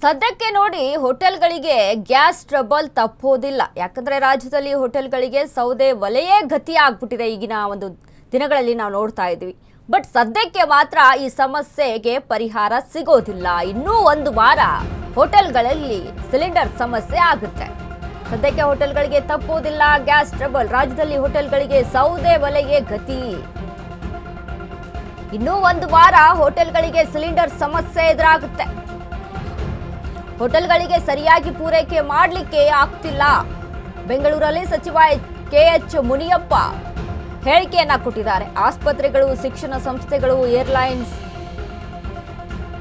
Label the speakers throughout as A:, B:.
A: ಸದ್ಯಕ್ಕೆ ನೋಡಿ ಹೋಟೆಲ್ಗಳಿಗೆ gas trouble ತಪ್ಪೋದಿಲ್ಲ. ಯಾಕಂದ್ರೆ ರಾಜ್ಯದಲ್ಲಿ ಹೋಟೆಲ್ಗಳಿಗೆ ಸೌದೆ ಒಲೆಯೇ ಗತಿ ಆಗ್ಬಿಟ್ಟಿದೆ ಈಗಿನ ಒಂದು ದಿನಗಳಲ್ಲಿ ನಾವು ನೋಡ್ತಾ ಇದ್ದೀವಿ. ಬಟ್ ಸದ್ಯಕ್ಕೆ ಮಾತ್ರ ಈ ಸಮಸ್ಯೆಗೆ ಪರಿಹಾರ ಸಿಗೋದಿಲ್ಲ. ಇನ್ನೂ ಒಂದು ವಾರ ಹೋಟೆಲ್ಗಳಲ್ಲಿ ಸಿಲಿಂಡರ್ ಸಮಸ್ಯೆ ಆಗುತ್ತೆ. ಸದ್ಯಕ್ಕೆ ಹೋಟೆಲ್ಗಳಿಗೆ ತಪ್ಪೋದಿಲ್ಲ ಗ್ಯಾಸ್ ಟ್ರಬಲ್. ರಾಜ್ಯದಲ್ಲಿ ಹೋಟೆಲ್ಗಳಿಗೆ ಸೌದೆ ಒಲೆಯೇ ಗತಿ. ಇನ್ನೂ ಒಂದು ವಾರ ಹೋಟೆಲ್ಗಳಿಗೆ ಸಿಲಿಂಡರ್ ಸಮಸ್ಯೆ ಎದುರಾಗುತ್ತೆ. ಹೋಟೆಲ್ಗಳಿಗೆ ಸರಿಯಾಗಿ ಪೂರೈಕೆ ಮಾಡಲಿಕ್ಕೆ ಆಗ್ತಿಲ್ಲ. ಬೆಂಗಳೂರಲ್ಲಿ ಸಚಿವ KH ಮುನಿಯಪ್ಪ ಹೇಳಿಕೆಯನ್ನ ಕೊಟ್ಟಿದ್ದಾರೆ. ಆಸ್ಪತ್ರೆಗಳು, ಶಿಕ್ಷಣ ಸಂಸ್ಥೆಗಳು, ಏರ್ಲೈನ್ಸ್,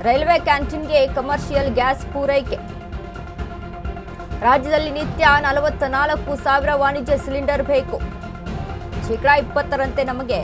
A: ರೈಲ್ವೆ ಕ್ಯಾಂಟೀನ್ಗೆ ಕಮರ್ಷಿಯಲ್ ಗ್ಯಾಸ್ ಪೂರೈಕೆ. ರಾಜ್ಯದಲ್ಲಿ ನಿತ್ಯ 44,000 ವಾಣಿಜ್ಯ ಸಿಲಿಂಡರ್ ಬೇಕು. 20% ನಮಗೆ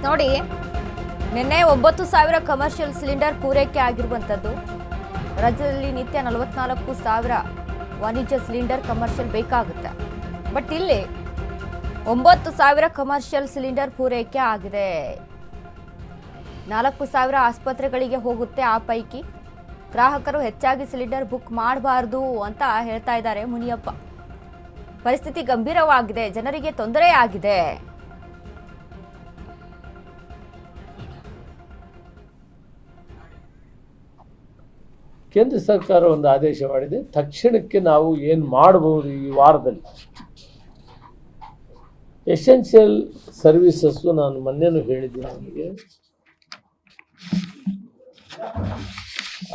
A: ನೋಡಿ, ನಿನ್ನೆ 9,000 ಕಮರ್ಷಿಯಲ್ ಸಿಲಿಂಡರ್ ಪೂರೈಕೆ ಆಗಿರುವಂಥದ್ದು. ರಾಜ್ಯದಲ್ಲಿ ನಿತ್ಯ 44,000 ವಾಣಿಜ್ಯ ಸಿಲಿಂಡರ್ ಕಮರ್ಷಿಯಲ್ ಬೇಕಾಗುತ್ತೆ. ಬಟ್ ಇಲ್ಲಿ 9,000 ಕಮರ್ಷಿಯಲ್ ಸಿಲಿಂಡರ್ ಪೂರೈಕೆ ಆಗಿದೆ. 4,000 ಆಸ್ಪತ್ರೆಗಳಿಗೆ ಹೋಗುತ್ತೆ. ಆ ಪೈಕಿ ಗ್ರಾಹಕರು ಹೆಚ್ಚಾಗಿ ಸಿಲಿಂಡರ್ ಬುಕ್ ಮಾಡಬಾರ್ದು ಅಂತ ಹೇಳ್ತಾ ಇದ್ದಾರೆ ಮುನಿಯಪ್ಪ. ಪರಿಸ್ಥಿತಿ ಗಂಭೀರವಾಗಿದೆ, ಜನರಿಗೆ ತೊಂದರೆ ಆಗಿದೆ.
B: ಕೇಂದ್ರ ಸರ್ಕಾರ ಒಂದು ಆದೇಶ ಮಾಡಿದೆ. ತಕ್ಷಣಕ್ಕೆ ನಾವು ಏನು ಮಾಡಬಹುದು ಈ ವಾರದಲ್ಲಿ ಎಸೆನ್ಷಿಯಲ್ ಸರ್ವಿಸಸ್, ನಾನು ಮೊನ್ನೆನೂ ಹೇಳಿದ್ದೀನಿ ನನಗೆ,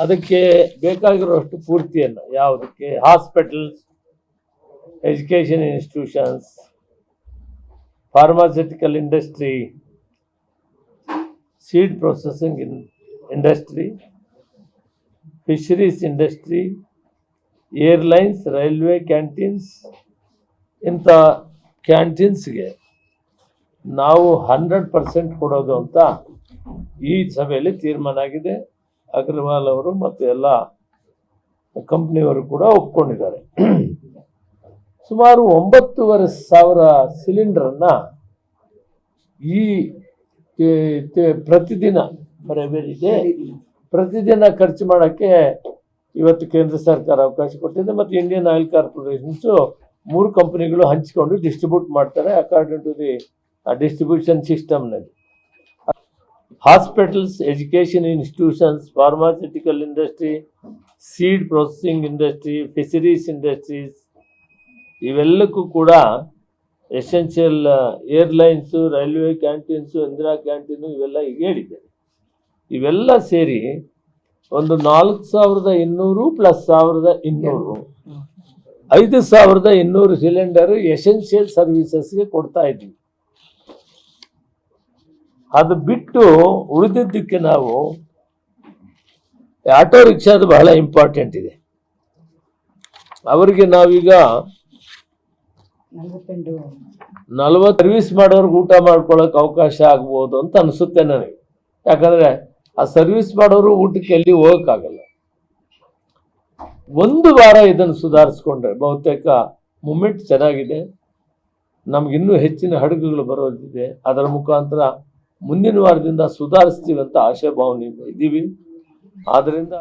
B: ಅದಕ್ಕೆ ಬೇಕಾಗಿರುವಷ್ಟು ಪೂರ್ತಿಯನ್ನು ಯಾವುದಕ್ಕೆ hospitals, education institutions, pharmaceutical industry, seed processing industry, fisheries industry, airlines, railway canteens, ಇಂಥ ಕ್ಯಾಂಟೀನ್ಸ್ಗೆ ನಾವು 100% ಕೊಡೋದು ಅಂತ ಈ ಸಭೆಯಲ್ಲಿ ತೀರ್ಮಾನ ಆಗಿದೆ. ಅಗ್ರವಾಲ್ ಅವರು ಮತ್ತು ಎಲ್ಲ ಕಂಪ್ನಿಯವರು ಕೂಡ ಒಪ್ಕೊಂಡಿದ್ದಾರೆ. ಸುಮಾರು 9,500 ಸಿಲಿಂಡರನ್ನು ಈ ಪ್ರತಿದಿನ ಖರ್ಚು ಮಾಡೋಕ್ಕೆ ಇವತ್ತು ಕೇಂದ್ರ ಸರ್ಕಾರ ಅವಕಾಶ ಕೊಟ್ಟಿದೆ. ಮತ್ತು ಇಂಡಿಯನ್ ಆಯಿಲ್ ಕಾರ್ಪೊರೇಷನ್ಸು 3 ಕಂಪನಿಗಳು ಹಂಚಿಕೊಂಡು ಡಿಸ್ಟ್ರಿಬ್ಯೂಟ್ ಮಾಡ್ತಾರೆ ಅಕಾರ್ಡಿಂಗ್ ಟು ದಿ ಡಿಸ್ಟ್ರಿಬ್ಯೂಷನ್ ಸಿಸ್ಟಮ್ನಲ್ಲಿ. Hospitals, education institutions, pharmaceutical industry, seed processing industry, fisheries industries, ಇವೆಲ್ಲಕ್ಕೂ ಕೂಡ essential, airlines, railway canteens, Indira canteen, ಇವೆಲ್ಲ ಈಗ ಹೇಳಿದ್ದಾರೆ. ಇವೆಲ್ಲ ಸೇರಿ ಒಂದು 4,200 ಪ್ಲಸ್ 1,200 5,200 ಸಿಲಿಂಡರ್ ಎಸೆನ್ಷಿಯಲ್ ಸರ್ವಿಸಸ್ಗೆ ಕೊಡ್ತಾ ಇದ್ವಿ. ಅದು ಬಿಟ್ಟು ಉಳಿದಿದ್ದಕ್ಕೆ ನಾವು ಆಟೋ ರಿಕ್ಷಾದು ಬಹಳ ಇಂಪಾರ್ಟೆಂಟ್ ಇದೆ. ಅವರಿಗೆ ನಾವೀಗ 40 ಸರ್ವಿಸ್ ಮಾಡೋರ್ಗೆ ಊಟ ಮಾಡ್ಕೊಳ್ಳೋಕೆ ಅವಕಾಶ ಆಗ್ಬೋದು ಅಂತ ಅನಿಸುತ್ತೆ ನನಗೆ. ಯಾಕಂದರೆ ಆ ಸರ್ವಿಸ್ ಮಾಡೋರು ಊಟಕ್ಕೆ ಎಲ್ಲಿ ಹೋಗೋಕ್ಕಾಗಲ್ಲ. ಒಂದು ವಾರ ಇದನ್ನು ಸುಧಾರಿಸ್ಕೊಂಡ್ರೆ ಬಹುತೇಕ ಮೂಮೆಂಟ್ ಚೆನ್ನಾಗಿದೆ. ನಮಗಿನ್ನೂ ಹೆಚ್ಚಿನ ಹಡಗುಗಳು ಬರೋದಿದೆ. ಅದರ ಮುಖಾಂತರ ಮುಂದಿನ ವಾರದಿಂದ ಸುಧಾರಿಸ್ತೀವಿ ಅಂತ ಆಶಾಭಾವನೆಯಿಂದ ಇದ್ದೀವಿ. ಆದ್ದರಿಂದ